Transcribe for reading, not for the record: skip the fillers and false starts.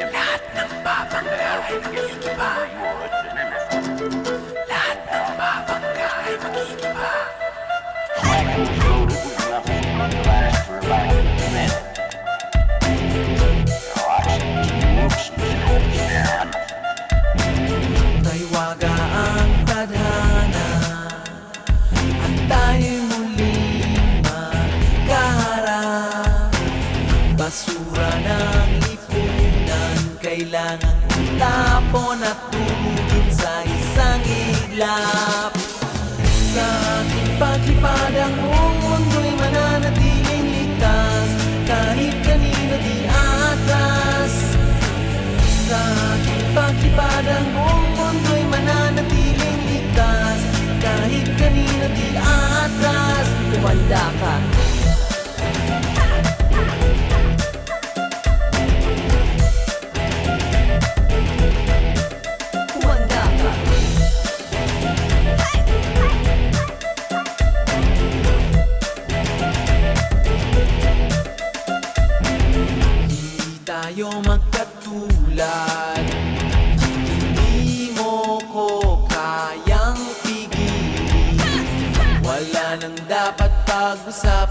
Lahat ng babangga ay magigiba. Lahat ng babangga ay magigiba. May waga ang tadhana at tayo'y muling magkaharap. Basura ng lipunan kailangang itapon at tumugin sa isang iglap. Sa ating paglipad ang buong mundo'y mananatiling ligtas, kahit kanino di atras. Sa ating paglipad ang buong mundo'y mananatiling ligtas, kahit kanino di atras. Kumanda ka. Tayo magkatulad, hindi mo ko kayang pigilin. Wala nang dapat pag-usapan.